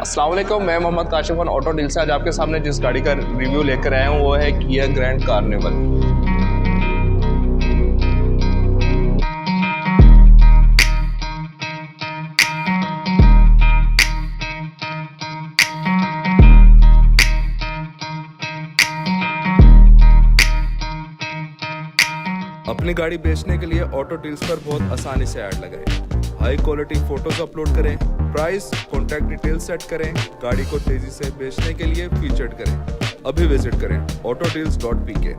अस्सलाम वालेकुम, मैं मोहम्मद काशिफ खान ऑटो डील से आज आपके सामने जिस गाड़ी का रिव्यू लेकर आया हूँ वो है किया ग्रैंड कार्निवल। अपनी गाड़ी बेचने के लिए ऑटो डील्स पर बहुत आसानी से ऐड लगाएं, हाई क्वालिटी फोटोज अपलोड करें, प्राइस कॉन्टैक्ट डिटेल सेट करें, गाड़ी को तेजी से बेचने के लिए फीचर्ड करें। अभी विजिट करें autodeals.pk।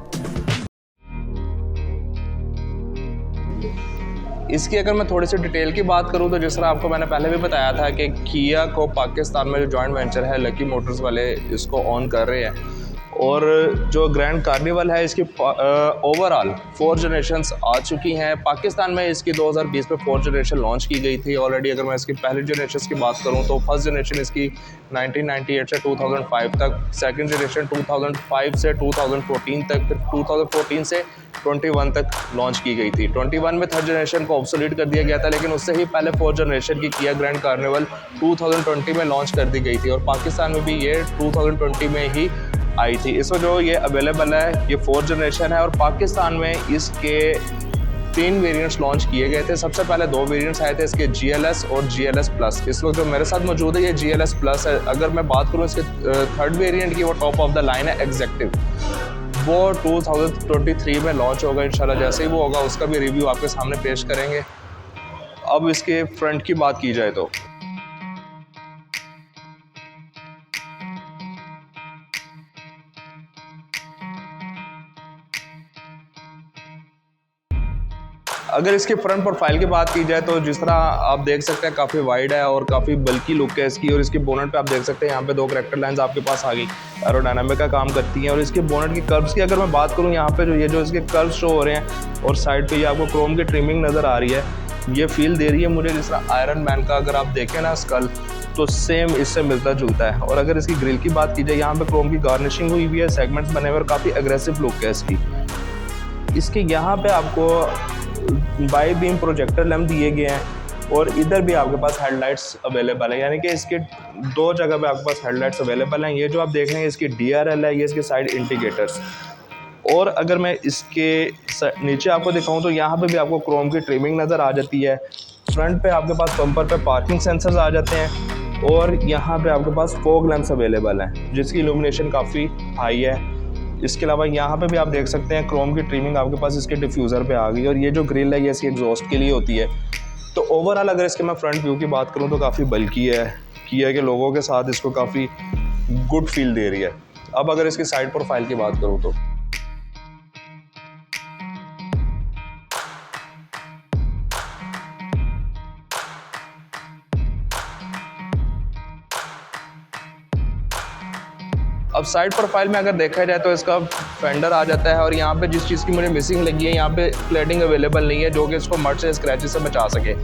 इसकी अगर मैं थोड़ी सी डिटेल की बात करूं तो जिस तरह आपको मैंने पहले भी बताया था कि किया को पाकिस्तान में जो जॉइंट वेंचर है लकी मोटर्स वाले इसको ऑन कर रहे हैं और जो ग्रैंड कार्निवल है इसकी ओवरऑल 4 जनरेशंस आ चुकी हैं। पाकिस्तान में इसकी 2020 में 4 जनरेशन लॉन्च की गई थी ऑलरेडी। अगर मैं इसकी पहली जनरेशन की बात करूं तो फर्स्ट जनरेशन इसकी 1998 से 2005 तक, सेकंड जनरेशन 2005 से 2014 तक, फिर 2014 से 21 तक लॉन्च की गई थी। 21 में थर्ड जनरेशन को ऑब्सोलीट कर दिया गया था, लेकिन उससे ही पहले 4th जनरेशन की किया ग्रैंड कार्निवल 2020 में लॉन्च कर दी गई थी और पाकिस्तान में भी ये 2020 में ही आई थी। इसमें जो ये अवेलेबल है ये 4th जनरेशन है और पाकिस्तान में इसके 3 वेरिएंट्स लॉन्च किए गए थे। सबसे पहले 2 वेरिएंट्स आए थे इसके GLS और GLS प्लस। इस वक्त जो मेरे साथ मौजूद है ये GLS प्लस है। अगर मैं बात करूँ इसके थर्ड वेरिएंट की, वो टॉप ऑफ द लाइन है एग्जेक्टिव, वो 2023 में लॉन्च होगा इंशाल्लाह। जैसे ही वो होगा उसका भी रिव्यू आपके सामने पेश करेंगे। अब इसके फ्रंट की बात की जाए तो अगर इसके फ्रंट प्रोफाइल की बात की जाए तो जिस तरह आप देख सकते हैं काफ़ी वाइड है और काफ़ी बल्की लुक है इसकी। और इसके बोनट पे आप देख सकते हैं यहाँ पे 2 करैक्टर लाइंस आपके पास आ गई, एरोडायनामिक का काम करती हैं। और इसके बोनट की कर्व्स की अगर मैं बात करूँ, यहाँ पे जो इसके कर्व्स शो हो रहे हैं और साइड पे ये आपको क्रोम की ट्रिमिंग नज़र आ रही है, ये फील दे रही है मुझे जिस तरह आयरन मैन का अगर आप देखें ना स्कल, तो सेम इससे मिलता जुलता है। और अगर इसकी ग्रिल की बात की जाए, यहाँ पे क्रोम की गार्निशिंग हुई हुई है, सेगमेंट्स बने हुए और काफ़ी एग्रेसिव लुक है इसके यहाँ पे आपको बाई बीम प्रोजेक्टर लैंप दिए गए हैं और इधर भी आपके पास हेडलाइट्स अवेलेबल है, यानी कि इसके 2 जगह पे आपके पास हेडलाइट्स अवेलेबल हैं। ये जो आप देख रहे हैं इसकी DRL है, ये इसके साइड इंडिकेटर्स। और अगर मैं इसके नीचे आपको दिखाऊं तो यहाँ पे भी आपको क्रोम की ट्रिमिंग नज़र आ जाती है। फ्रंट पे आपके पास बम्पर पे पार्किंग सेंसर्स आ जाते हैं और यहाँ पे आपके पास फॉग लैंप्स अवेलेबल हैं जिसकी इल्यूमिनेशन काफ़ी हाई है। इसके अलावा यहाँ पे भी आप देख सकते हैं क्रोम की ट्रिमिंग आपके पास इसके डिफ्यूज़र पे आ गई। और ये जो ग्रिल है ये इसकी एग्जॉस्ट के लिए होती है। तो ओवरऑल अगर इसके मैं फ्रंट व्यू की बात करूँ तो काफ़ी बल्की है, किया के लोगों के साथ इसको काफ़ी गुड फील दे रही है। अब अगर इसकी साइड प्रोफाइल की बात करूँ तो अब साइड प्रोफाइल में अगर देखा जाए तो इसका फेंडर आ जाता है और यहाँ पे जिस चीज़ की मुझे मिसिंग लगी है, यहाँ पे क्लैडिंग अवेलेबल नहीं है जो कि इसको मड से स्क्रैचेस से बचा सके।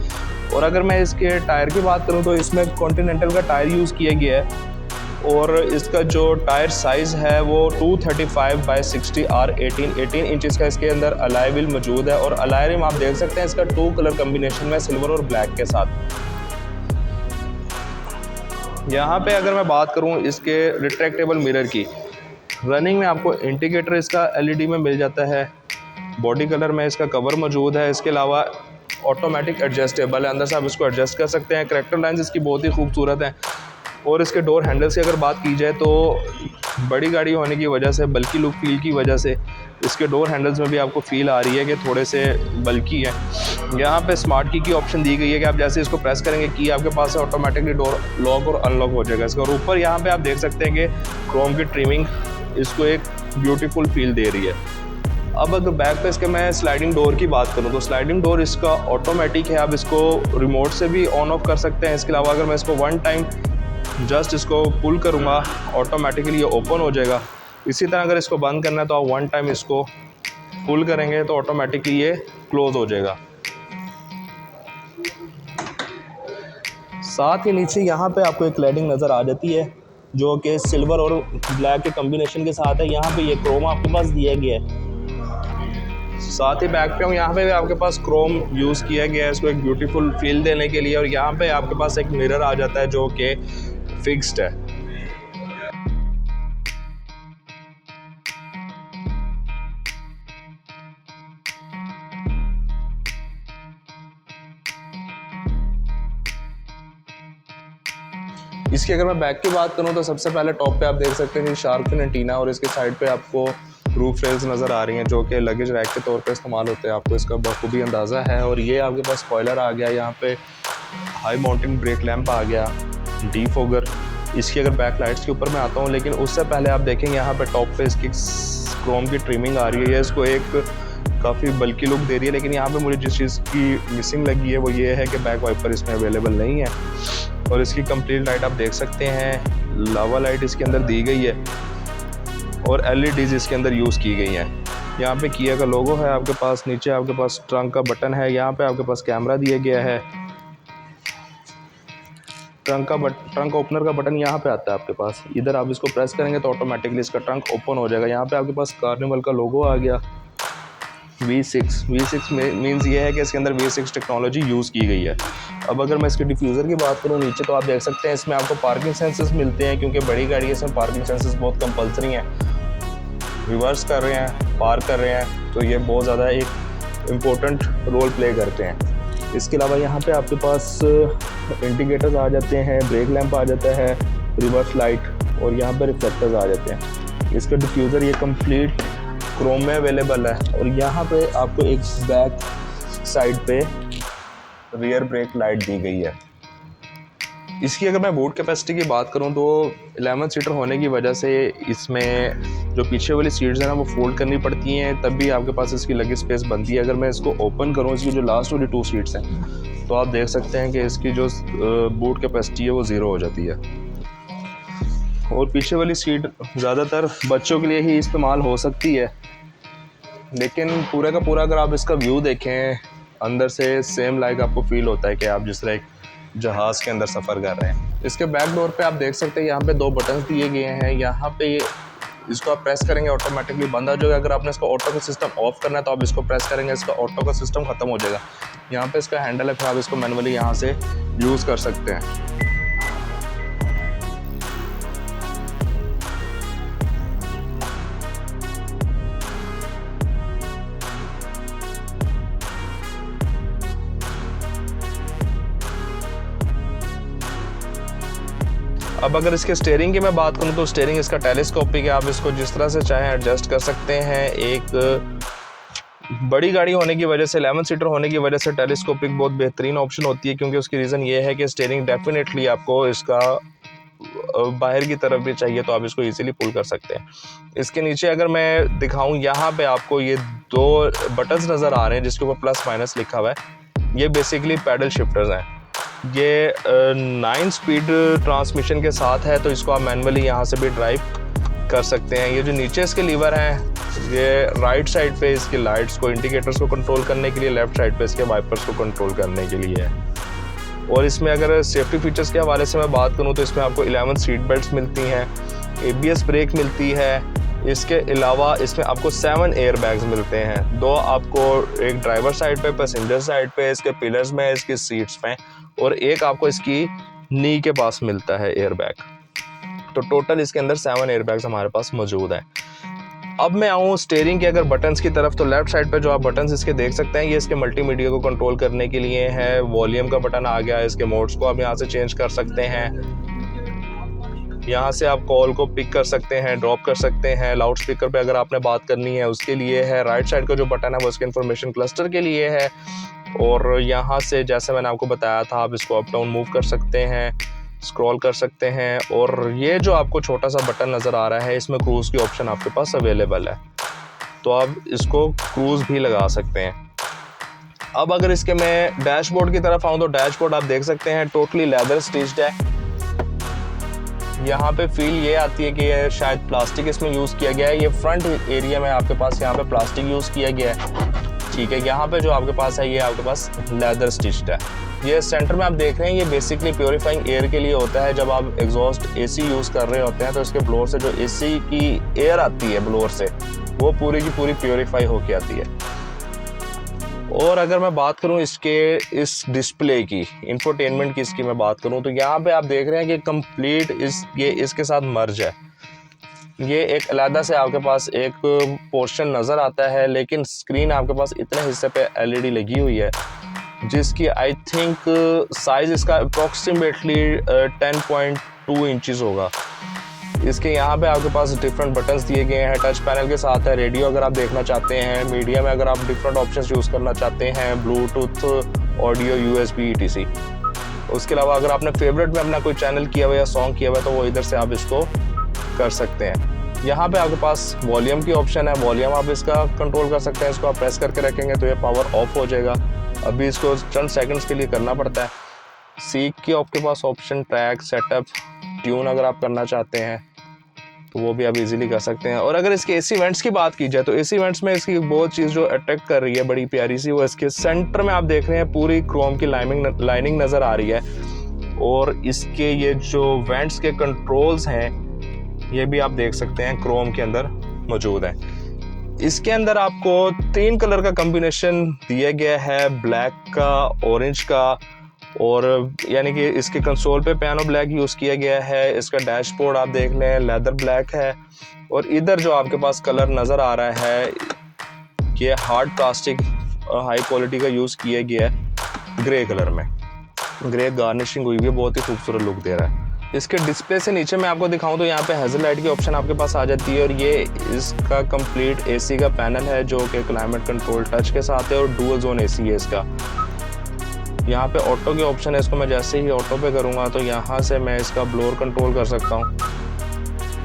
और अगर मैं इसके टायर की बात करूँ तो इसमें कॉन्टिनेंटल का टायर यूज़ किया गया है और इसका जो टायर साइज़ है वो 235/60 R18 इंचज़ का इसके अंदर अलॉय व्हील मौजूद है। और अलॉय रिम आप देख सकते हैं इसका 2 कलर कम्बिनेशन में, सिल्वर और ब्लैक के साथ। यहाँ पे अगर मैं बात करूँ इसके रिट्रैक्टेबल मिरर की, रनिंग में आपको इंडिकेटर इसका LED में मिल जाता है, बॉडी कलर में इसका कवर मौजूद है। इसके अलावा ऑटोमेटिक एडजस्टेबल है, अंदर से आप इसको एडजस्ट कर सकते हैं। करैक्टर लाइन्स इसकी बहुत ही खूबसूरत हैं। और इसके डोर हैंडल्स की अगर बात की जाए तो बड़ी गाड़ी होने की वजह से, बल्कि लुक फील की वजह से इसके डोर हैंडल्स में भी आपको फील आ रही है कि थोड़े से बल्कि है। यहाँ पे स्मार्ट की ऑप्शन दी गई है कि आप जैसे इसको प्रेस करेंगे की आपके पास से ऑटोमेटिकली डोर लॉक और अनलॉक हो जाएगा इसका। और ऊपर यहाँ पे आप देख सकते हैं कि क्रोम की ट्रिमिंग इसको एक ब्यूटीफुल फील दे रही है। अब अगर बैक पे इसके मैं स्लाइडिंग डोर की बात करूँ तो स्लाइडिंग डोर इसका ऑटोमेटिक है, आप इसको रिमोट से भी ऑन ऑफ कर सकते हैं। इसके अलावा अगर मैं इसको 1 टाइम जस्ट इसको पुल करूँगा ऑटोमेटिकली ये ओपन हो जाएगा। इसी तरह अगर इसको बंद करना है तो आप 1 टाइम इसको पुल करेंगे तो ऑटोमेटिकली ये क्लोज हो जाएगा। साथ ही नीचे यहाँ पे आपको एक क्लैडिंग नज़र आ जाती है जो कि सिल्वर और ब्लैक के कम्बिनेशन के साथ है। यहाँ पे ये क्रोम आपके पास दिया गया है। साथ ही बैक पे हूँ, यहाँ पे भी आपके पास क्रोम यूज़ किया गया है इसको एक ब्यूटीफुल फील देने के लिए। और यहाँ पे आपके पास एक मिरर आ जाता है जो कि फिक्स्ड है। इसकी अगर मैं बैक की बात करूं तो सबसे पहले टॉप पे आप देख सकते हैं शार्क फिन एंटीना, और इसके साइड पे आपको रूफ रेल्स नज़र आ रही हैं जो कि लगेज रैक के तौर पे इस्तेमाल होते हैं, आपको इसका बखूबी अंदाज़ा है। और ये आपके पास स्पॉयलर आ गया, यहाँ पे हाई माउंटेन ब्रेक लैंप आ गया, डीफोगर। इसकी अगर बैक लाइट्स के ऊपर मैं आता हूँ, लेकिन उससे पहले आप देखेंगे यहाँ पे टॉप पे इसकी क्रोम की ट्रिमिंग आ रही है, ये इसको एक काफ़ी बल्कि लुक दे रही है। लेकिन यहाँ पे मुझे जिस चीज़ की मिसिंग लगी है वो ये है कि बैक वाइपर इसमें अवेलेबल नहीं है। और इसकी कंप्लीट लाइट आप देख सकते हैं, लावा लाइट इसके अंदर दी गई है और LEDs इसके अंदर यूज़ की गई हैं। यहाँ पे किया का लोगो है आपके पास, नीचे आपके पास ट्रंक का बटन है, यहाँ पे आपके पास कैमरा दिया गया है। ट्रंक ओपनर का बटन यहाँ पे आता है आपके पास, इधर आप इसको प्रेस करेंगे तो ऑटोमेटिकली इसका ट्रंक ओपन हो जाएगा। यहाँ पे आपके पास कार्निवल का लोगो आ गया। V6 मीन्स ये है कि इसके अंदर V6 टेक्नोलॉजी यूज़ की गई है। अब अगर मैं इसके डिफ्यूज़र की बात करूँ नीचे, तो आप देख सकते हैं इसमें आपको पार्किंग सेंसर्स मिलते हैं, क्योंकि बड़ी गाड़ी है इसमें पार्किंग सेंसर्स बहुत कंपलसरी हैं। रिवर्स कर रहे हैं, पार्क कर रहे हैं, तो ये बहुत ज़्यादा एक इम्पोर्टेंट रोल प्ले करते हैं। इसके अलावा यहाँ पे आपके पास इंडिकेटर्स आ जाते हैं, ब्रेक लैंप आ जाता है, रिवर्स लाइट, और यहाँ पे रिफ्लेक्टर्स आ जाते हैं। इसका डिफ्यूज़र ये कंप्लीट क्रोम में अवेलेबल है। और यहाँ पे आपको एक बैक साइड पे रियर ब्रेक लाइट दी गई है। इसकी अगर मैं बूट कैपेसिटी की बात करूँ तो 11 सीटर होने की वजह से इसमें जो पीछे वाली सीट्स हैं ना वो फोल्ड करनी पड़ती हैं, तब भी आपके पास इसकी लगेज स्पेस बनती है। अगर मैं इसको ओपन करूँ, इसकी जो लास्ट वाली 2 सीट्स हैं, तो आप देख सकते हैं कि इसकी जो बूट कैपेसिटी है वो 0 हो जाती है। और पीछे वाली सीट ज़्यादातर बच्चों के लिए ही इस्तेमाल हो सकती है, लेकिन पूरा का पूरा अगर आप इसका व्यू देखें अंदर से, सेम लाइक आपको फील होता है कि आप जिस तरह एक जहाज़ के अंदर सफ़र कर रहे हैं। इसके बैक डोर पे आप देख सकते हैं यहाँ पे 2 बटन्स दिए गए हैं। यहाँ पे इसको आप प्रेस करेंगे ऑटोमेटिकली बंद हो जाएगा। अगर आपने इसको ऑटो का सिस्टम ऑफ करना है तो आप इसको प्रेस करेंगे, इसका ऑटो का सिस्टम ख़त्म हो जाएगा। यहाँ पे इसका हैंडल है, फिर आप इसको मैनुअली यहाँ से यूज़ कर सकते हैं। अब अगर इसके स्टीयरिंग की मैं बात करूं तो स्टीयरिंग इसका टेलीस्कोपिक है, आप इसको जिस तरह से चाहें एडजस्ट कर सकते हैं। एक बड़ी गाड़ी होने की वजह से, 11 सीटर होने की वजह से टेलीस्कोपिक बहुत बेहतरीन ऑप्शन होती है, क्योंकि उसकी रीज़न ये है कि स्टीयरिंग डेफिनेटली आपको इसका बाहर की तरफ भी चाहिए तो आप इसको इजीली पुल कर सकते हैं। इसके नीचे अगर मैं दिखाऊं, यहाँ पे आपको ये 2 बटन्स नज़र आ रहे हैं जिसके ऊपर प्लस माइनस लिखा हुआ है। ये बेसिकली पैडल शिफ्टर्स हैं। ये 9 स्पीड ट्रांसमिशन के साथ है, तो इसको आप मैनुअली यहाँ से भी ड्राइव कर सकते हैं। ये जो नीचे इसके लीवर हैं, ये राइट साइड पे इसकी लाइट्स को, इंडिकेटर्स को कंट्रोल करने के लिए, लेफ्ट साइड पे इसके वाइपर्स को कंट्रोल करने के लिए है। और इसमें अगर सेफ्टी फीचर्स के हवाले से मैं बात करूँ तो इसमें आपको 11 सीट बेल्ट्स मिलती हैं, ABS ब्रेक मिलती है। इसके अलावा इसमें आपको 7 एयर बैग्स मिलते हैं, 2 आपको एक ड्राइवर साइड पे, पैसेंजर साइड पे, इसके पिलर्स में, इसकी सीट्स में, और एक आपको इसकी नी के पास मिलता है एयर बैग। तो टोटल इसके अंदर 7 एयर बैग्स हमारे पास मौजूद हैं। अब मैं आऊँ स्टीयरिंग के अगर बटन्स की तरफ, तो लेफ्ट साइड पे जो आप बटन्स इसके देख सकते हैं, ये इसके मल्टीमीडिया को कंट्रोल करने के लिए है। वॉल्यूम का बटन आ गया, इसके मोड्स को आप यहाँ से चेंज कर सकते हैं। यहाँ से आप कॉल को पिक कर सकते हैं, ड्रॉप कर सकते हैं। लाउड स्पीकर पे अगर आपने बात करनी है उसके लिए है। राइट साइड का जो बटन है वो इसके इंफॉर्मेशन क्लस्टर के लिए है। और यहाँ से जैसे मैंने आपको बताया था, आप इसको अप डाउन मूव कर सकते हैं, स्क्रॉल कर सकते हैं। और ये जो आपको छोटा सा बटन नज़र आ रहा है, इसमें क्रूज़ की ऑप्शन आपके पास अवेलेबल है, तो आप इसको क्रूज़ भी लगा सकते हैं। अब अगर इसके मैं डैशबोर्ड की तरफ आऊँ तो डैशबोर्ड आप देख सकते हैं टोटली लेदर स्टिच्ड है। यहाँ पे फील ये आती है कि ये शायद प्लास्टिक इसमें यूज़ किया गया है। ये फ्रंट एरिया में आपके पास यहाँ पे प्लास्टिक यूज़ किया गया है, ठीक है। यहाँ पे जो आपके पास है ये आपके पास लेदर स्टिच्ड है। ये सेंटर में आप देख रहे हैं, ये बेसिकली प्योरीफाइंग एयर के लिए होता है। जब आप एग्जॉस्ट AC यूज़ कर रहे होते हैं तो इसके ब्लोअर से जो AC की एयर आती है ब्लोअर से, वो पूरी की पूरी प्योरीफाई होके आती है। और अगर मैं बात करूं इसके इस डिस्प्ले की, इंफोटेनमेंट की इसकी मैं बात करूं तो यहाँ पे आप देख रहे हैं कि कंप्लीट ये इसके साथ मर्ज है। ये एक अलग से आपके पास एक पोर्शन नज़र आता है, लेकिन स्क्रीन आपके पास इतने हिस्से पे एलईडी लगी हुई है जिसकी आई थिंक साइज़ इसका अप्रॉक्सीमेटली 10.2 इंचज़ होगा। इसके यहाँ पे आपके पास डिफरेंट बटन्स दिए गए हैं, टच पैनल के साथ है, रेडियो अगर आप देखना चाहते हैं, मीडिया में अगर आप डिफरेंट ऑप्शंस यूज़ करना चाहते हैं, ब्लूटूथ, ऑडियो, यूएसबी, ETC। उसके अलावा अगर आपने फेवरेट में अपना कोई चैनल किया हुआ या सॉन्ग किया हुआ है तो वो इधर से आप इसको कर सकते हैं। यहाँ पे आपके पास वॉल्यूम की ऑप्शन है, वॉल्यूम आप इसका कंट्रोल कर सकते हैं। इसको आप प्रेस करके रखेंगे तो ये पावर ऑफ हो जाएगा, अभी इसको चंद सेकंड्स के लिए करना पड़ता है। सीक की आपके पास ऑप्शन, ट्रैक, सेटअप, ट्यून अगर आप करना चाहते हैं तो वो भी आप इजीली कर सकते हैं। और अगर इसके एसी वेंट्स की बात की जाए तो एसी वेंट्स में इसकी बहुत चीज़ जो अट्रैक्ट कर रही है बड़ी प्यारी सी, वो इसके सेंटर में आप देख रहे हैं पूरी क्रोम की लाइनिंग नज़र आ रही है। और इसके ये जो वेंट्स के कंट्रोल्स हैं ये भी आप देख सकते हैं क्रोम के अंदर मौजूद है। इसके अंदर आपको 3 कलर का कॉम्बिनेशन दिया गया है, ब्लैक का, ऑरेंज का, और यानी कि इसके कंसोल पे पियानो ब्लैक यूज़ किया गया है। इसका डैशबोर्ड आप देख लें लेदर ब्लैक है। और इधर जो आपके पास कलर नज़र आ रहा है ये हार्ड प्लास्टिक हाई क्वालिटी का यूज़ किया गया है, ग्रे कलर में, ग्रे गार्निशिंग हुई है, बहुत ही खूबसूरत लुक दे रहा है। इसके डिस्प्ले से नीचे मैं आपको दिखाऊं तो यहाँ पे हेजल लाइट की ऑप्शन आपके पास आ जाती है। और ये इसका कंप्लीट एसी का पैनल है जो कि क्लाइमेट कंट्रोल टच के साथ है और डुअल जोन एसी है इसका। यहाँ पे ऑटो की ऑप्शन है, इसको मैं जैसे ही ऑटो पे करूँगा तो यहाँ से मैं इसका ब्लोअर कंट्रोल कर सकता हूँ।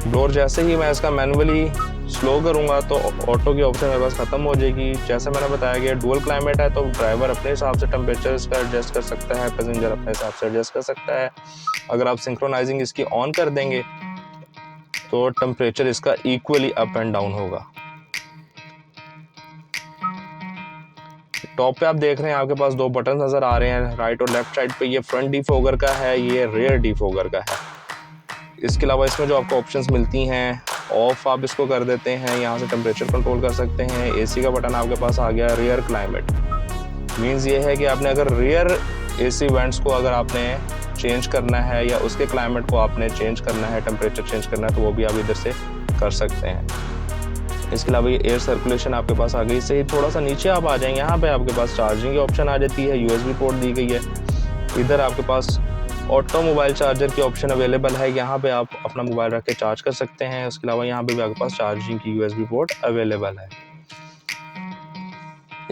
ब्लोअर जैसे ही मैं इसका मैनुअली स्लो करूँगा तो ऑटो की ऑप्शन मेरे पास ख़त्म हो जाएगी। जैसे मैंने बताया कि डुअल क्लाइमेट है तो ड्राइवर अपने हिसाब से टेम्परेचर इसका एडजस्ट कर सकता है, पैसेंजर अपने हिसाब से एडजस्ट कर सकता है। अगर आप सिंक्रोनाइजिंग इसकी ऑन कर देंगे तो टेम्परेचर इसका इक्वली अप एंड डाउन होगा। टॉप पे आप देख रहे हैं आपके पास 2 बटन नज़र आ रहे हैं राइट और लेफ्ट साइड पे। ये फ्रंट डिफोगर का है, ये रियर डिफोगर का है। इसके अलावा इसमें जो आपको ऑप्शंस मिलती हैं, ऑफ आप इसको कर देते हैं, यहाँ से टेम्परेचर कंट्रोल कर सकते हैं। एसी का बटन आपके पास आ गया, रियर क्लाइमेट मींस ये है कि आपने अगर रियर एसी वेंट्स को अगर आपने चेंज करना है या उसके क्लाइमेट को आपने चेंज करना है, टेम्परेचर चेंज करना है, तो वो भी आप इधर से कर सकते हैं। इसके अलावा ये एयर सर्कुलेशन आपके पास आ गई। इससे ही थोड़ा सा नीचे आप आ जाएंगे, यहाँ पे आपके पास चार्जिंग की ऑप्शन आ जाती है, USB पोर्ट दी गई है। इधर आपके पास ऑटो मोबाइल चार्जर की ऑप्शन अवेलेबल है, यहाँ पे आप अपना मोबाइल रख के चार्ज कर सकते हैं। उसके अलावा यहाँ पे भी आपके पास चार्जिंग की USB पोर्ट अवेलेबल है।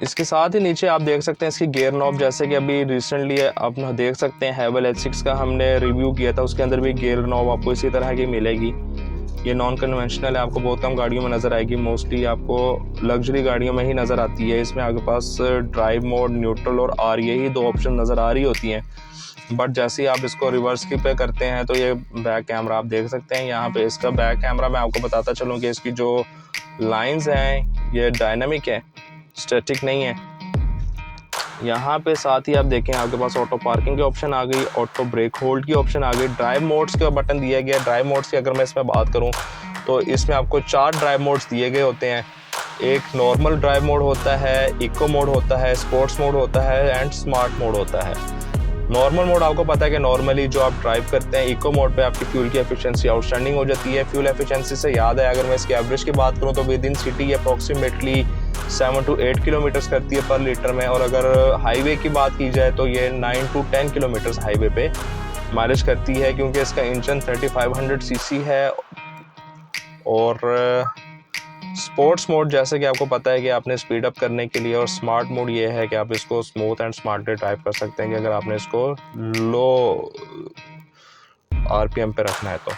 इसके साथ ही नीचे आप देख सकते हैं इसकी गियर नॉब, जैसे कि अभी रिसेंटली आप देख सकते हैं हैवेल H6 का हमने रिव्यू किया था, उसके अंदर भी गियर नॉब आपको इसी तरह की मिलेगी। ये नॉन कन्वेंशनल है, आपको बहुत कम गाड़ियों में नज़र आएगी, मोस्टली आपको लग्जरी गाड़ियों में ही नज़र आती है। इसमें आपके पास ड्राइव मोड, न्यूट्रल और R यही 2 ऑप्शन नज़र आ रही होती हैं। बट जैसे ही आप इसको रिवर्स की पे करते हैं तो ये बैक कैमरा आप देख सकते हैं। यहाँ पे इसका बैक कैमरा मैं आपको बताता चलूँ कि इसकी जो लाइंस हैं ये डायनामिक है, स्टैटिक नहीं है। यहाँ पे साथ ही आप देखें आपके पास ऑटो पार्किंग की ऑप्शन आ गई, ऑटो ब्रेक होल्ड की ऑप्शन आ गई, ड्राइव मोड्स का बटन दिया गया। ड्राइव मोड्स की अगर मैं इसमें बात करूँ तो इसमें आपको 4 ड्राइव मोड्स दिए गए होते हैं। एक नॉर्मल ड्राइव मोड होता है, इको मोड होता है, स्पोर्ट्स मोड होता है एंड स्मार्ट मोड होता है। नॉर्मल मोड आपको पता है कि नॉर्मली जो आप ड्राइव करते हैं इको मोड पे आपकी फ्यूल की एफिशिएंसी आउटस्टैंडिंग हो जाती है। फ्यूल एफिशिएंसी से याद है, अगर मैं इसकी एवरेज की बात करूं तो with in city approximately 7 to 8 kilometres करती है पर लीटर में। और अगर हाईवे की बात की जाए तो ये 9 to 10 किलोमीटर्स हाईवे पे माइलेज करती है, क्योंकि इसका इंजन 3500 सीसी है। और स्पोर्ट्स मोड जैसे कि आपको पता है कि आपने स्पीड अप करने के लिए, और स्मार्ट मोड ये है कि आप इसको स्मूथ एंड स्मार्टली ड्राइव कर सकते हैं कि अगर आपने इसको लो RPM पे रखना है तो।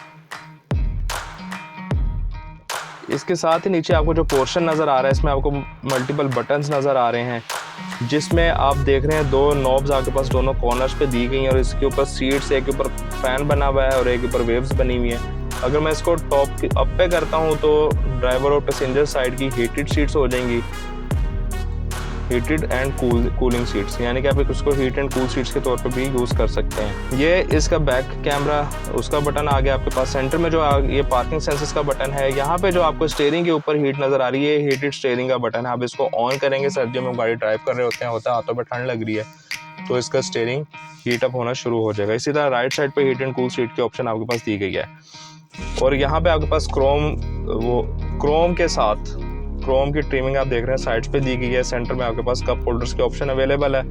इसके साथ ही नीचे आपको जो पोर्शन नज़र आ रहा है इसमें आपको मल्टीपल बटन्स नज़र आ रहे हैं, जिसमें आप देख रहे हैं 2 नॉब्स आपके पास दोनों कॉर्नर्स पे दी गई हैं। और इसके ऊपर सीट्स, एक के ऊपर फैन बना हुआ है और एक के ऊपर वेव्स बनी हुई हैं। अगर मैं इसको टॉप अप पे करता हूँ तो ड्राइवर और पैसेंजर साइड की हीटेड सीट्स हो जाएंगी। हीटेड एंड कूलिंग सीट्स, यानी कि आप इसको हीट एंड कूल सीट्स के तौर पे भी यूज़ कर सकते हैं। ये इसका बैक कैमरा, उसका बटन आ गया आपके पास। सेंटर में जो ये पार्किंग सेंसर्स का बटन है। यहाँ पे जो आपको स्टीयरिंग के ऊपर हीट नज़र आ रही है, हीटेड स्टीयरिंग का बटन है। आप इसको ऑन करेंगे, सर्दियों में गाड़ी ड्राइव कर रहे होते हैं, हाथों पर ठंड लग रही है तो इसका स्टीयरिंग हीट अप होना शुरू हो जाएगा। इसी तरह राइट साइड पे हीट एंड कूल सीट की ऑप्शन आपके पास दी गई है। और यहाँ पे आपके पास क्रोम के साथ क्रोम की ट्रिमिंग आप देख रहे हैं साइड्स पे दी गई है। सेंटर में आपके पास कप होल्डर्स के ऑप्शन अवेलेबल है।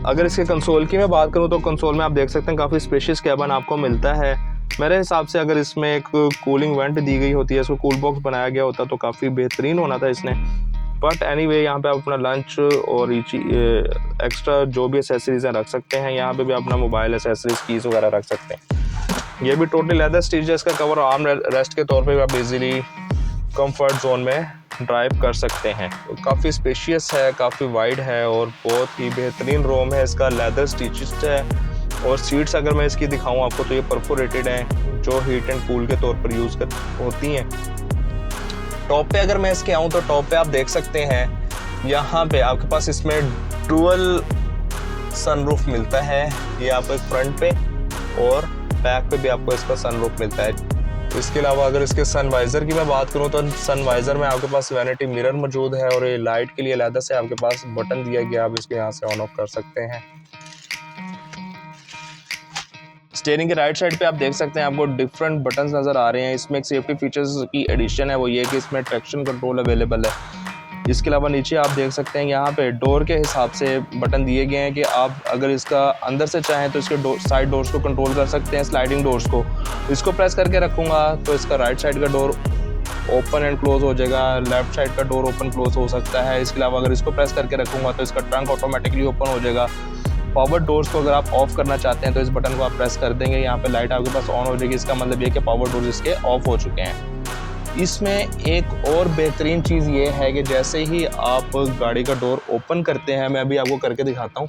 अगर इसके कंसोल की मैं बात करूँ तो कंसोल में आप देख सकते हैं काफ़ी स्पेशियस कैबिन आपको मिलता है। मेरे हिसाब से अगर इसमें एक कूलिंग वेंट दी गई होती है, इसको कूल बॉक्स बनाया गया होता तो काफ़ी बेहतरीन होना था इसने। बट एनीवे यहाँ पे आप अपना लंच और एक्स्ट्रा जो भी एसेसरीज रख सकते हैं। यहाँ पे भी अपना मोबाइल एसेसरीज कीज वगैरह रख सकते हैं। ये भी टोटली लेदर स्टीच है। इसका कवर आर्म रेस्ट के तौर पे आप इजीली कंफर्ट जोन में ड्राइव कर सकते हैं। काफ़ी स्पेशियस है, काफ़ी वाइड है और बहुत ही बेहतरीन रोम है। इसका लेदर स्टिचड है। और सीट्स अगर मैं इसकी दिखाऊं आपको तो ये परफोरेटेड हैं, जो हीट एंड कूल के तौर पर यूज़ होती हैं। टॉप पे अगर मैं इसके आऊँ तो टॉप पे आप देख सकते हैं यहाँ पे आपके पास इसमें डुअल सनरूफ मिलता है। ये आपको एक फ्रंट पे और बैक पे भी आपको इसका सनरूफ मिलता है। इसके अलावा अगर इसके सनवाइज़र की मैं बात करूँ तो सनवाइज़र में आपके पास वैनिटी मिरर मौजूद है और ये लाइट के लिए अलग से आपके पास बटन दिया गया, आप इसको यहाँ से ऑन ऑफ कर सकते हैं। स्टीयरिंग के राइट साइड पे आप देख सकते हैं आपको डिफरेंट बटन्स नज़र आ रहे हैं। इसमें एक सेफ्टी फीचर्स की एडिशन है, वो ये कि इसमें ट्रैक्शन कंट्रोल अवेलेबल है। इसके अलावा नीचे आप देख सकते हैं यहाँ पे डोर के हिसाब से बटन दिए गए हैं कि आप अगर इसका अंदर से चाहें तो इसके साइड डोर्स को कंट्रोल कर सकते हैं, स्लाइडिंग डोर्स को। इसको प्रेस करके रखूँगा तो इसका राइट साइड का डोर ओपन एंड क्लोज हो जाएगा, लेफ्ट साइड का डोर ओपन क्लोज हो सकता है। इसके अलावा अगर इसको प्रेस करके रखूँगा तो इसका ट्रंक ऑटोमेटिकली ओपन हो जाएगा। पावर डोर्स को अगर आप ऑफ करना चाहते हैं तो इस बटन को आप प्रेस कर देंगे, यहाँ पे लाइट आपके पास ऑन हो जाएगी। इसका मतलब ये कि पावर डोर्स इसके ऑफ हो चुके हैं। इसमें एक और बेहतरीन चीज़ ये है कि जैसे ही आप गाड़ी का डोर ओपन करते हैं, मैं अभी आपको करके दिखाता हूँ।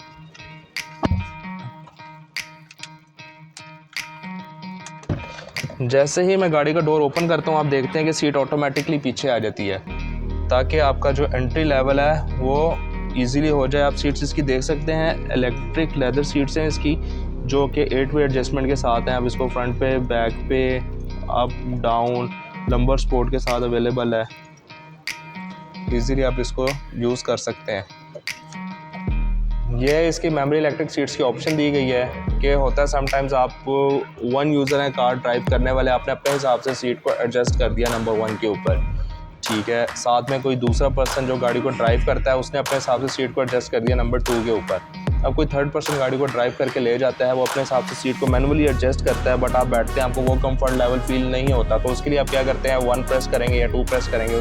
जैसे ही मैं गाड़ी का डोर ओपन करता हूँ आप देखते हैं कि सीट ऑटोमेटिकली पीछे आ जाती है, ताकि आपका जो एंट्री लेवल है वो इजीली हो जाए। आप सीट्स इसकी देख सकते हैं, इलेक्ट्रिक लेदर सीट्स हैं इसकी, जो कि 8 वे एडजस्टमेंट के साथ हैं। आप इसको फ्रंट पे, बैक पे, अप डाउन, लंबर स्पोर्ट के साथ अवेलेबल है। इजीली आप इसको यूज़ कर सकते हैं। ये इसकी मेमोरी इलेक्ट्रिक सीट्स की ऑप्शन दी गई है कि होता है समटाइम्स आप वन यूज़र हैं कार ड्राइव करने वाले, आपने अपने हिसाब से सीट को एडजस्ट कर दिया नंबर 1 के ऊपर, ठीक है। साथ में कोई दूसरा पर्सन जो गाड़ी को ड्राइव करता है उसने अपने हिसाब से सीट को एडजस्ट कर दिया नंबर 2 के ऊपर। अब कोई थर्ड पर्सन गाड़ी को ड्राइव करके ले जाता है, वो अपने हिसाब से सीट को मैनुअली एडजस्ट करता है, बट आप बैठते हैं आपको वो कंफर्ट लेवल फील नहीं होता। तो उसके लिए आप क्या करते हैं, 1 प्रेस करेंगे या 2 प्रेस करेंगे,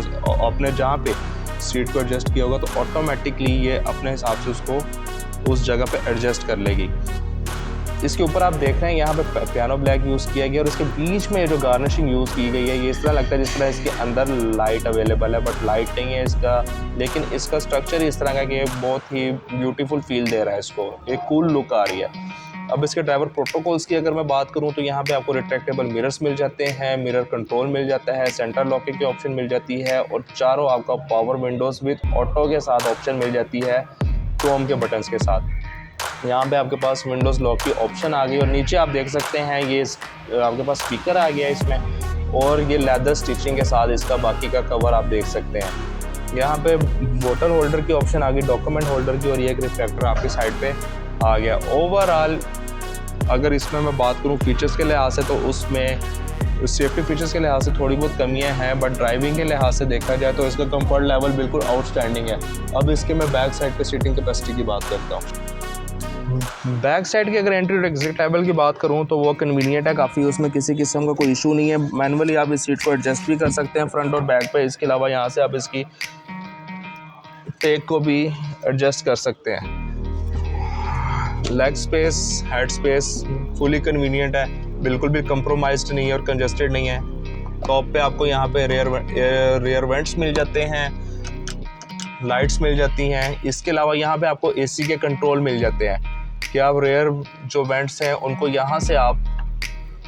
अपने जहाँ पे सीट को एडजस्ट किया होगा तो ऑटोमेटिकली ये अपने हिसाब से उसको उस जगह पे एडजस्ट कर लेगी। इसके ऊपर आप देख रहे हैं यहाँ पे पियानो ब्लैक यूज़ किया गया और इसके बीच में जो गार्निशिंग यूज़ की गई है ये इस तरह लगता है जिस तरह इसके अंदर लाइट अवेलेबल है, बट लाइट नहीं है इसका, लेकिन इसका स्ट्रक्चर इस तरह का कि ये बहुत ही ब्यूटीफुल फील दे रहा है, इसको एक कूल लुक आ रही है। अब इसके ड्राइवर प्रोटोकॉल्स की अगर मैं बात करूँ तो यहाँ पे आपको रिट्रैक्टेबल मिरर्स मिल जाते हैं, मिरर कंट्रोल मिल जाता है, सेंटर लॉकिंग की ऑप्शन मिल जाती है और चारों आपका पावर विंडोज़ विद ऑटो के साथ ऑप्शन मिल जाती है क्रोम के बटन्स के साथ। यहाँ पे आपके पास विंडोज़ लॉक की ऑप्शन आ गई और नीचे आप देख सकते हैं ये आपके पास स्पीकर आ गया इसमें और ये लेदर स्टिचिंग के साथ इसका बाकी का कवर आप देख सकते हैं। यहाँ पे बोतल होल्डर की ऑप्शन आ गई, डॉक्यूमेंट होल्डर की, और ये एक रिफ्लेक्टर आपकी साइड पे आ गया। ओवरऑल अगर इसमें मैं बात करूँ फीचर्स के लिहाज से तो उसमें सेफ्टी फीचर्स के लिहाज से थोड़ी बहुत कमियां हैं, बट ड्राइविंग के लिहाज से देखा जाए तो इसका कंफर्ट लेवल बिल्कुल आउटस्टैंडिंग है। अब इसके मैं बैक साइड पे सीटिंग कैपेसिटी की बात करता हूँ। बैक साइड की अगर एंट्री और एग्जिट टेबल की बात करूँ तो वो कन्वीनियंट है काफ़ी, उसमें किसी किस्म का कोई इशू नहीं है। मैनुअली आप इस सीट को एडजस्ट भी कर सकते हैं फ्रंट और बैक पे। इसके अलावा यहाँ से आप इसकी टेक को भी एडजस्ट कर सकते हैं। Leg space, head space fully convenient है, बिल्कुल भी कंप्रोमाइज्ड नहीं है और कंजस्टेड नहीं है। टॉप पे आपको यहाँ पे रेयर वेंट्स मिल जाते हैं, लाइट्स मिल जाती हैं। इसके अलावा यहाँ पे आपको एसी के कंट्रोल मिल जाते हैं कि आप रेयर जो वेंट्स हैं उनको यहाँ से आप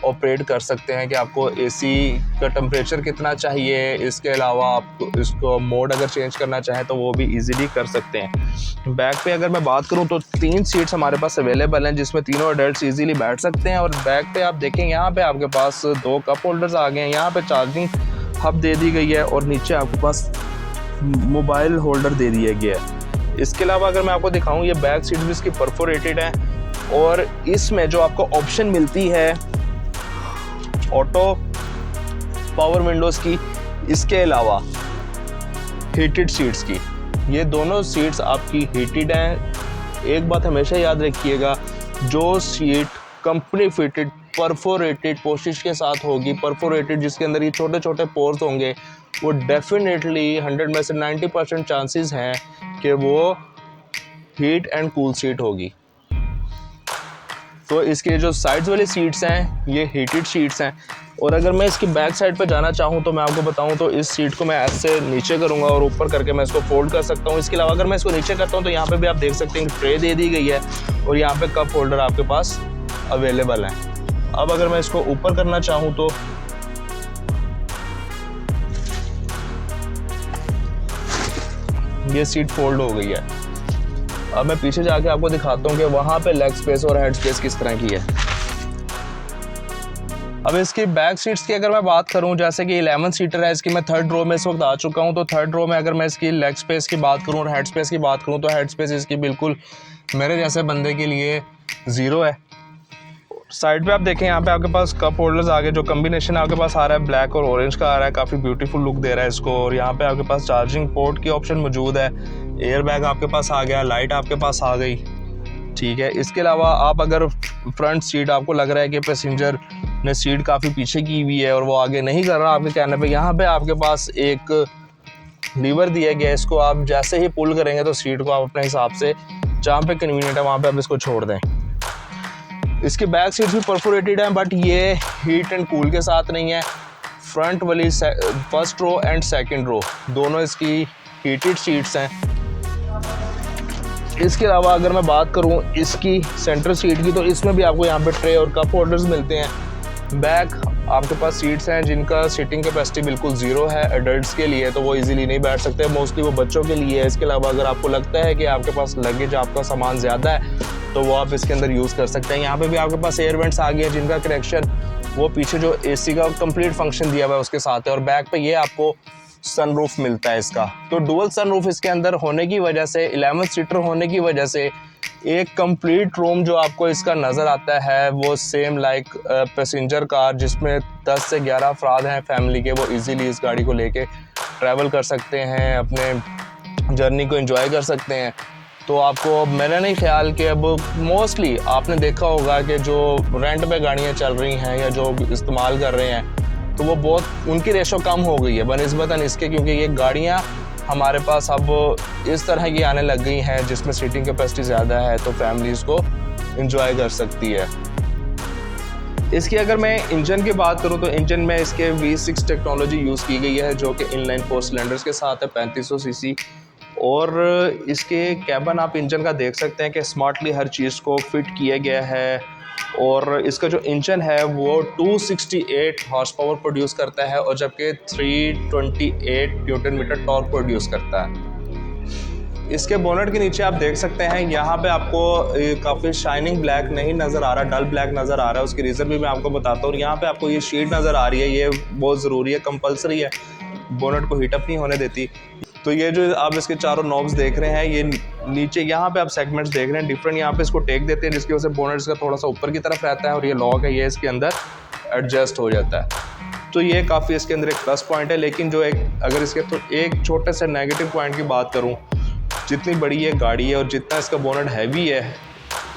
ऑपरेट कर सकते हैं कि आपको एसी का टेम्परेचर कितना चाहिए। इसके अलावा आप इसको मोड अगर चेंज करना चाहें तो वो भी इजीली कर सकते हैं। बैक पे अगर मैं बात करूं तो 3 सीट्स हमारे पास अवेलेबल हैं जिसमें तीनों एडल्ट्स इजीली बैठ सकते हैं। और बैक पे आप देखें यहाँ पे आपके पास 2 कप होल्डर्स आ गए हैं, यहाँ पे चार्जिंग हब दे दी गई है और नीचे आपके पास मोबाइल होल्डर दे दिया गया है। इसके अलावा अगर मैं आपको दिखाऊं, ये बैक सीट भी इसकी परफोरेटेड है और इसमें जो आपको ऑप्शन मिलती है ऑटो पावर विंडोज़ की, इसके अलावा हीटेड सीट्स की, ये दोनों सीट्स आपकी हीटेड हैं। एक बात हमेशा याद रखिएगा, जो सीट कंपनी फिटेड परफोरेटेड पोस्टिज के साथ होगी, परफोरेटेड जिसके अंदर ये छोटे छोटे पोर्स होंगे, वो डेफिनेटली 100 में से 90% चांसेस हैं कि वो हीट एंड कूल सीट होगी। तो इसके जो साइड्स वाली सीट्स हैं ये हीटेड सीट्स हैं। और अगर मैं इसकी बैक साइड पे जाना चाहूँ तो मैं आपको बताऊँ तो इस सीट को मैं ऐसे नीचे करूँगा और ऊपर करके मैं इसको फोल्ड कर सकता हूँ। इसके अलावा अगर मैं इसको नीचे करता हूँ तो यहाँ पे भी आप देख सकते हैं कि ट्रे दे दी गई है और यहाँ पे कप होल्डर आपके पास अवेलेबल है। अब अगर मैं इसको ऊपर करना चाहूँ तो ये सीट फोल्ड हो गई है। अब मैं पीछे जाके आपको दिखाता हूँ कि वहाँ पे लेग स्पेस और हेड स्पेस किस तरह की है। अब इसकी बैक सीट्स की अगर मैं बात करूँ, जैसे कि 11 सीटर है, इसकी मैं 3rd रो में इस वक्त आ चुका हूँ। तो 3rd रो में अगर मैं इसकी लेग स्पेस की बात करूँ और हेड स्पेस की बात करूँ तो हेड स्पेस इसकी बिल्कुल मेरे जैसे बंदे के लिए 0 है। साइड पे आप देखें, यहाँ पे आपके पास कप होल्डर्स आ गए, जो कम्बिनेशन आपके पास आ रहा है ब्लैक और ऑरेंज का आ रहा है, काफ़ी ब्यूटीफुल लुक दे रहा है इसको। और यहाँ पे आपके पास चार्जिंग पोर्ट की ऑप्शन मौजूद है, एयर बैग आपके पास आ गया, लाइट आपके पास आ गई, ठीक है। इसके अलावा आप अगर फ्रंट सीट आपको लग रहा है कि पैसेंजर ने सीट काफ़ी पीछे की हुई है और वो आगे नहीं कर रहा आपके कहने पे, यहाँ पे आपके पास एक लीवर दिया गया है, इसको आप जैसे ही पुल करेंगे तो सीट को आप अपने हिसाब से जहाँ पे कन्वीनियंट है वहाँ पे आप इसको छोड़ दें। इसकी बैक सीट्स भी परफोरेटेड हैं, बट ये हीट एंड कूल के साथ नहीं है। फ्रंट वाली 1st रो एंड 2nd रो दोनों इसकी हीटेड सीट्स हैं। इसके अलावा अगर मैं बात करूं इसकी सेंटर सीट की, तो इसमें भी आपको यहाँ पे ट्रे और कप होल्डर्स मिलते हैं। बैक आपके पास सीट्स हैं जिनका सीटिंग कैपेसिटी बिल्कुल 0 है एडल्ट्स के लिए, तो वो इजीली नहीं बैठ सकते, मोस्टली वो बच्चों के लिए है। इसके अलावा अगर आपको लगता है कि आपके पास लगेज आपका सामान ज़्यादा है तो वो आप इसके अंदर यूज़ कर सकते हैं। यहाँ पे भी आपके पास एयर वेंट्स आ गए हैं जिनका कनेक्शन वो पीछे जो एसी का कंप्लीट फंक्शन दिया हुआ है उसके साथ है। और बैक पे ये आपको सनरूफ मिलता है इसका। तो डुअल सनरूफ इसके अंदर होने की वजह से, 11 सीटर होने की वजह से एक कंप्लीट रूम जो आपको इसका नज़र आता है वो सेम लाइक पैसेंजर कार जिसमें 10 से 11 अफराद हैं फैमिली के, वो इजीली इस गाड़ी को लेके ट्रैवल कर सकते हैं, अपने जर्नी को एंजॉय कर सकते हैं। तो आपको मेरा नहीं ख्याल कि अब मोस्टली आपने देखा होगा कि जो रेंट पे गाड़ियाँ चल रही हैं या जो इस्तेमाल कर रहे हैं तो वो बहुत उनकी रेशो कम हो गई है बनिस्बतन इसके, क्योंकि ये गाड़ियाँ हमारे पास अब इस तरह की आने लग गई हैं जिसमें सीटिंग कैपेसिटी ज़्यादा है तो फैमिलीज़ को एंजॉय कर सकती है। इसकी अगर मैं इंजन की बात करूं तो इंजन में इसके V6 टेक्नोलॉजी यूज़ की गई है जो कि इनलाइन 4 सिलेंडर्स के साथ है, 3500 सीसी। और इसके कैबिन आप इंजन का देख सकते हैं कि स्मार्टली हर चीज़ को फिट किया गया है। और इसका जो इंजन है वो 268 हॉर्स पावर प्रोड्यूस करता है और जबकि 328 न्यूटन मीटर टॉर्क प्रोड्यूस करता है। इसके बोनट के नीचे आप देख सकते हैं यहाँ पे आपको काफ़ी शाइनिंग ब्लैक नहीं नज़र आ रहा, डल ब्लैक नज़र आ रहा है। उसकी रीज़न भी मैं आपको बताता हूँ। और यहाँ पे आपको ये शीट नज़र आ रही है, ये बहुत ज़रूरी है, कंपलसरी है, बोनट को हीटअप नहीं होने देती। तो ये जो आप इसके चारों नॉब्स देख रहे हैं, ये नीचे यहाँ पे आप सेगमेंट्स देख रहे हैं डिफरेंट, यहाँ पे इसको टेक देते हैं जिसकी वजह से बोनट इसका थोड़ा सा ऊपर की तरफ रहता है और ये लॉक है ये इसके अंदर एडजस्ट हो जाता है। तो ये काफ़ी इसके अंदर एक प्लस पॉइंट है। लेकिन जो अगर इसके तो एक छोटे से नेगेटिव पॉइंट की बात करूँ, जितनी बड़ी ये गाड़ी है और जितना इसका बोनट हैवी है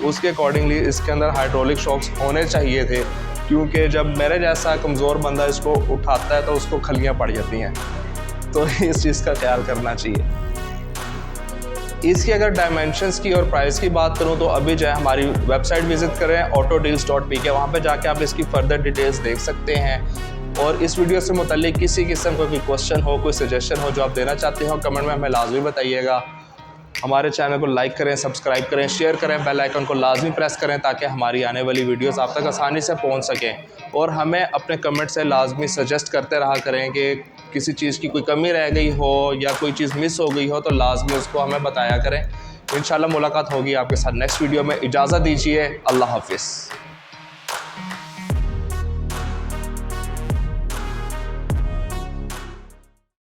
उसके अकॉर्डिंगली इसके अंदर हाइड्रोलिक शॉक्स होने चाहिए थे, क्योंकि जब मेरे जैसा कमज़ोर बंदा इसको उठाता है तो उसको खलियाँ पड़ जाती हैं। तो इस चीज़ का ख्याल करना चाहिए। इसकी अगर डायमेंशंस की और प्राइस की बात करूं तो अभी जो है हमारी वेबसाइट विजिट करें autodeals.pk, वहाँ पे जाके आप इसकी फर्दर डिटेल्स देख सकते हैं। और इस वीडियो से मुताल्लिक किसी किस्म का कोई क्वेश्चन हो, कोई सजेशन हो जो आप देना चाहते हो, कमेंट में हमें लाजमी बताइएगा। हमारे चैनल को लाइक करें, सब्सक्राइब करें, शेयर करें, बेल आइकन को लाजमी प्रेस करें ताकि हमारी आने वाली वीडियोस आप तक आसानी से पहुंच सकें। और हमें अपने कमेंट से लाजमी सजेस्ट करते रहा करें कि किसी चीज़ की कोई कमी रह गई हो या कोई चीज़ मिस हो गई हो तो लाजमी उसको हमें बताया करें। इंशाल्लाह मुलाकात होगी आपके साथ नेक्स्ट वीडियो में। इजाज़त दीजिए, अल्लाह हाफिज़।